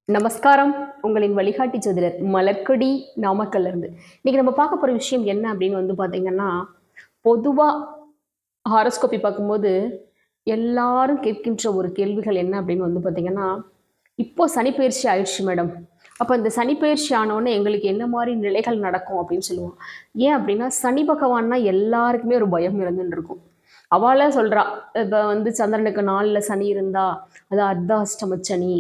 நமஸ்காரம். உங்களின் வழிகாட்டி ஜோதிடர் மலர்க்கொடி நாமக்கல்ல இருந்து. இன்னைக்கு நம்ம பார்க்க போற விஷயம் என்ன அப்படின்னு பார்த்தீங்கன்னா, பொதுவா ஹாரோஸ்கோப்பி பார்க்கும்போது எல்லாரும் கேட்கின்ற ஒரு கேள்விகள் என்ன அப்படின்னு பார்த்தீங்கன்னா, இப்போ சனிப்பெயர்ச்சி ஆயிடுச்சு மேடம். அப்போ இந்த சனிப்பெயர்ச்சி ஆனோடனே எங்களுக்கு என்ன மாதிரி நிலைகள் நடக்கும் அப்படின்னு சொல்லுவோம். ஏன் அப்படின்னா சனி பகவான்னா எல்லாருக்குமே ஒரு பயம் இருந்துன்னு இருக்கும். அவளே சொல்றா, இப்போ சந்திரனுக்கு 4ல் சனி இருந்தா அது அர்த்தாஷ்டம சனி,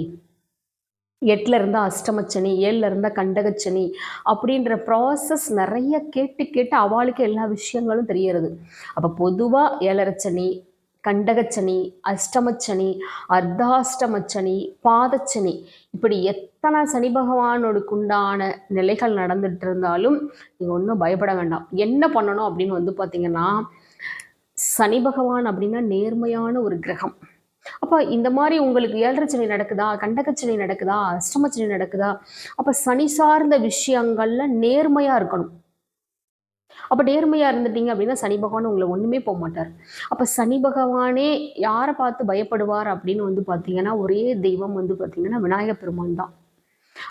8ல் இருந்தால் அஷ்டமச்சனி, 7ல் இருந்தால் கண்டகச்சனி அப்படின்ற ப்ராசஸ் நிறைய கேட்டு கேட்டு அவளுக்கு எல்லா விஷயங்களும் தெரியறது. அப்போ பொதுவாக 7ரை சனி, கண்டகச்சனி, அஷ்டமச்சனி, அர்த்தாஷ்டமச்சனி, பாதச்சனி, இப்படி எத்தனை சனி பகவானோடுக்கு உண்டான நிலைகள் நடந்துட்டு இருந்தாலும் நீங்கள் ஒன்றும் பயப்பட வேண்டாம். என்ன பண்ணணும் அப்படின்னு பார்த்தீங்கன்னா, சனி பகவான் அப்படின்னா நேர்மையான ஒரு கிரகம். அப்போ இந்த மாதிரி உங்களுக்கு 7ரை சனி நடக்குதா, கண்டகச்சனி நடக்குதா, அஷ்டமச்சனி நடக்குதா, அப்போ சனி சார்ந்த விஷயங்கள்ல நேர்மையாக இருக்கணும். அப்போ நேர்மையாக இருந்துட்டீங்க அப்படின்னா சனி பகவான் உங்களை ஒன்றுமே போக மாட்டார். அப்போ சனி பகவானே யாரை பார்த்து பயப்படுவார் அப்படின்னு பார்த்தீங்கன்னா, ஒரே தெய்வம் பார்த்தீங்கன்னா விநாயகர் பெருமான் தான்.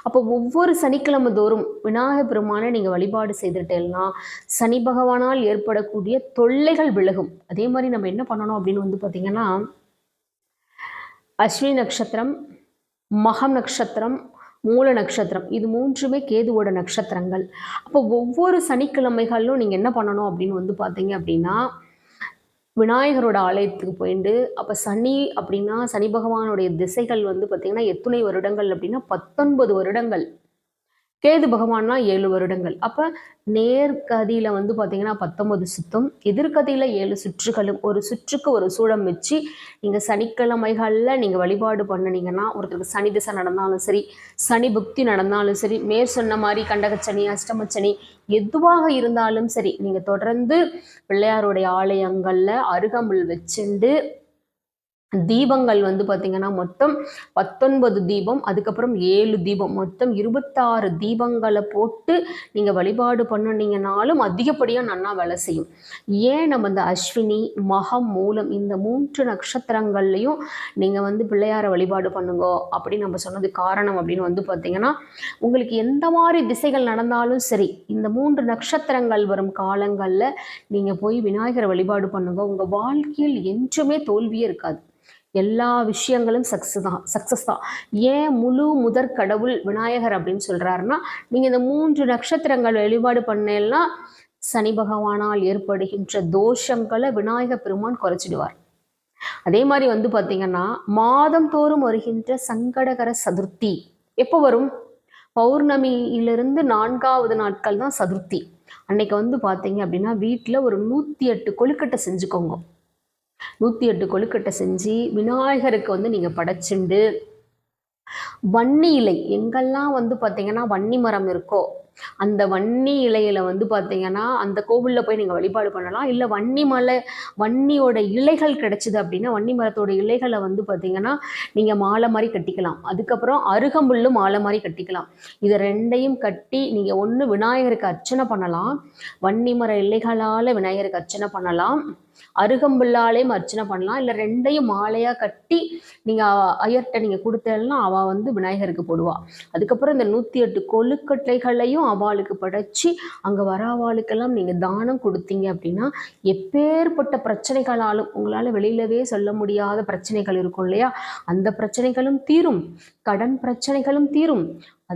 அப்போ ஒவ்வொரு சனிக்கிழமை தோறும் விநாயகர் பெருமானை நீங்கள் வழிபாடு செய்துட்டேன்னா சனி பகவானால் ஏற்படக்கூடிய தொல்லைகள் விலகும். அதே மாதிரி நம்ம என்ன பண்ணணும் அப்படின்னு பார்த்தீங்கன்னா, அஸ்வினி நட்சத்திரம், மகம் நட்சத்திரம், மூல நட்சத்திரம், இது மூன்றுமே கேதுவோட நட்சத்திரங்கள். அப்போ ஒவ்வொரு சனிக்கிழமைகளும் நீங்கள் என்ன பண்ணணும் அப்படின்னு பார்த்தீங்க அப்படின்னா, விநாயகரோட ஆலயத்துக்கு போயிட்டு, அப்போ சனி அப்படின்னா சனி பகவானுடைய திசைகள் பார்த்தீங்கன்னா எத்தனை வருடங்கள் அப்படின்னா 19 வருடங்கள். கேது பகவான்னா 7 வருடங்கள். அப்போ நேர்கதியில் பார்த்தீங்கன்னா 19 சுத்தும், எதிர்கதியில் 7 சுற்றுகளும், ஒரு சுற்றுக்கு ஒரு சூடம் வச்சு நீங்கள் சனிக்கிழமைகளில் நீங்கள் வழிபாடு பண்ணினீங்கன்னா, ஒருத்தருக்கு சனி திசை நடந்தாலும் சரி, சனி புக்தி நடந்தாலும் சரி, மேற் சொன்ன மாதிரி கண்டகச்சனி, அஷ்டமச்சனி எதுவாக இருந்தாலும் சரி, நீங்கள் தொடர்ந்து பிள்ளையாருடைய ஆலயங்களில் அருகம்புல் வச்சுண்டு தீபங்கள் பார்த்தீங்கன்னா மொத்தம் 19 தீபம், அதுக்கப்புறம் 7 தீபம், மொத்தம் 26 தீபங்களை போட்டு நீங்கள் வழிபாடு பண்ணினீங்கனாலும் அதிகப்படியாக நன்னா வேலை செய்யும். ஏன் நம்ம இந்த அஸ்வினி, மகம், மூலம் இந்த 3 நட்சத்திரங்கள்லையும் நீங்கள் பிள்ளையாரை வழிபாடு பண்ணுங்க அப்படின்னு நம்ம சொன்னது காரணம் அப்படின்னு பார்த்தீங்கன்னா, உங்களுக்கு எந்த மாதிரி திசைகள் நடந்தாலும் சரி, இந்த 3 நட்சத்திரங்கள் வரும் காலங்களில் நீங்கள் போய் விநாயகரை வழிபாடு பண்ணுங்க. உங்கள் வாழ்க்கையில் என்றுமே தோல்வியே இருக்காது. எல்லா விஷயங்களும் சக்ஸஸ் தான். ஏன் முழு முதற் கடவுள் விநாயகர் அப்படின்னு சொல்கிறாருன்னா, நீங்கள் இந்த 3 நட்சத்திரங்கள் வழிபாடு பண்ணேன்னா சனி பகவானால் ஏற்படுகின்ற தோஷங்களை விநாயகர் பெருமான் குறைச்சிடுவார். அதே மாதிரி பார்த்தீங்கன்னா, மாதம் தோறும் வருகின்ற சங்கடகர சதுர்த்தி எப்போ வரும்? பௌர்ணமியிலிருந்து 4வது நாட்கள் தான் சதுர்த்தி. அன்னைக்கு பார்த்தீங்க அப்படின்னா வீட்டில் ஒரு 108 கொழுக்கட்டை செஞ்சுக்கோங்க. 108 கொழுக்கட்டை செஞ்சு விநாயகருக்கு நீங்கள் படைச்சுண்டு, வன்னி இலை எங்கெல்லாம் பார்த்தீங்கன்னா வன்னி மரம் இருக்கோ அந்த வன்னி இலையில பார்த்தீங்கன்னா அந்த கோவிலில் போய் நீங்கள் வழிபாடு பண்ணலாம். இல்லை வன்னியோட இலைகள் கிடைச்சிது அப்படின்னா வன்னி மரத்தோட இலைகளை பார்த்தீங்கன்னா நீங்கள் மாலை மாதிரி கட்டிக்கலாம். அதுக்கப்புறம் அருகம்புல்லும் மாலை மாதிரி கட்டிக்கலாம். இதை ரெண்டையும் கட்டி நீங்கள் ஒன்று விநாயகருக்கு அர்ச்சனை பண்ணலாம், வன்னி மர இலைகளால் விநாயகருக்கு அர்ச்சனை பண்ணலாம், அருகம்புல்லாலையும் அர்ச்சனை பண்ணலாம். இல்லை ரெண்டையும் மாலையாக கட்டி நீங்கள் ஐயர்கிட்ட நீங்கள் கொடுத்தேன்னா அவள் விநாயகருக்கு போடுவாள். அதுக்கப்புறம் இந்த 108 கொழுக்கட்டைகளையும் அவளுக்கு படைச்சி அங்கே வர அவளுக்கெல்லாம் நீங்கள் தானம் கொடுத்தீங்க அப்படின்னா எப்பேற்பட்ட பிரச்சனைகளாலும் உங்களால் வெளியிலவே சொல்ல முடியாத பிரச்சனைகள் இருக்கும் இல்லையா, அந்த பிரச்சனைகளும் தீரும், கடன் பிரச்சனைகளும் தீரும்,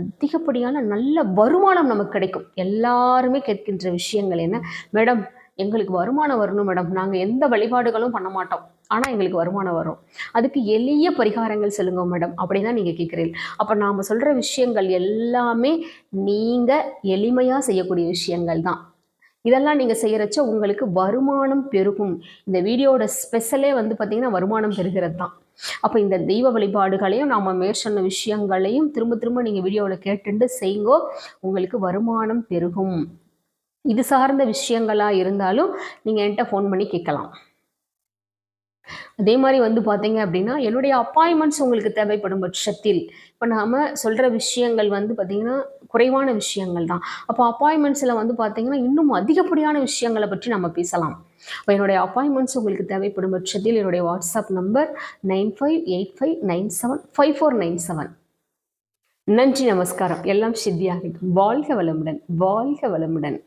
அதிகப்படியான நல்ல வருமானம் நமக்கு கிடைக்கும். எல்லாருமே கேட்கின்ற விஷயங்கள் என்ன, மேடம் எங்களுக்கு வருமானம் வரணும் மேடம், நாங்கள் எந்த வழிபாடுகளும் பண்ண மாட்டோம், ஆனால் எங்களுக்கு வருமானம் வரும், அதுக்கு எளிய பரிகாரங்கள் சொல்லுங்க மேடம் அப்படின்னு தான் நீங்கள் கேட்குறீங்க. அப்போ நாம் சொல்கிற விஷயங்கள் எல்லாமே நீங்கள் எளிமையாக செய்யக்கூடிய விஷயங்கள் தான். இதெல்லாம் நீங்கள் செய்கிறச்ச உங்களுக்கு வருமானம் பெருகும். இந்த வீடியோட ஸ்பெஷலே பார்த்திங்கன்னா வருமானம் பெறுகிறது தான். அப்போ இந்த தெய்வ வழிபாடுகளையும் நாம் மேற்சொன்ன விஷயங்களையும் திரும்ப திரும்ப நீங்கள் வீடியோவில் கேட்டுட்டு செய்யுங்கோ, உங்களுக்கு வருமானம் பெருகும். இது சார்ந்த விஷயங்களாக இருந்தாலும் நீங்கள் என்கிட்ட ஃபோன் பண்ணி கேட்கலாம். அதே மாதிரி பார்த்தீங்க அப்படின்னா என்னுடைய அப்பாயின்மெண்ட்ஸ் உங்களுக்கு தேவைப்படும் பட்சத்தில் இப்போ நாம் சொல்கிற விஷயங்கள் பார்த்திங்கன்னா குறைவான விஷயங்கள் தான். அப்போ அப்பாயின்மெண்ட்ஸில் பார்த்தீங்கன்னா இன்னும் அதிகப்படியான விஷயங்களை பற்றி நம்ம பேசலாம். இப்போ என்னுடைய அப்பாயின்மெண்ட்ஸ் உங்களுக்கு தேவைப்படும் பட்சத்தில் என்னுடைய வாட்ஸ்அப் நம்பர் 9585975497. நன்றி, நமஸ்காரம். எல்லாம் சித்தியாகட்டும். வாழ்க வளமுடன், வாழ்க வளமுடன்.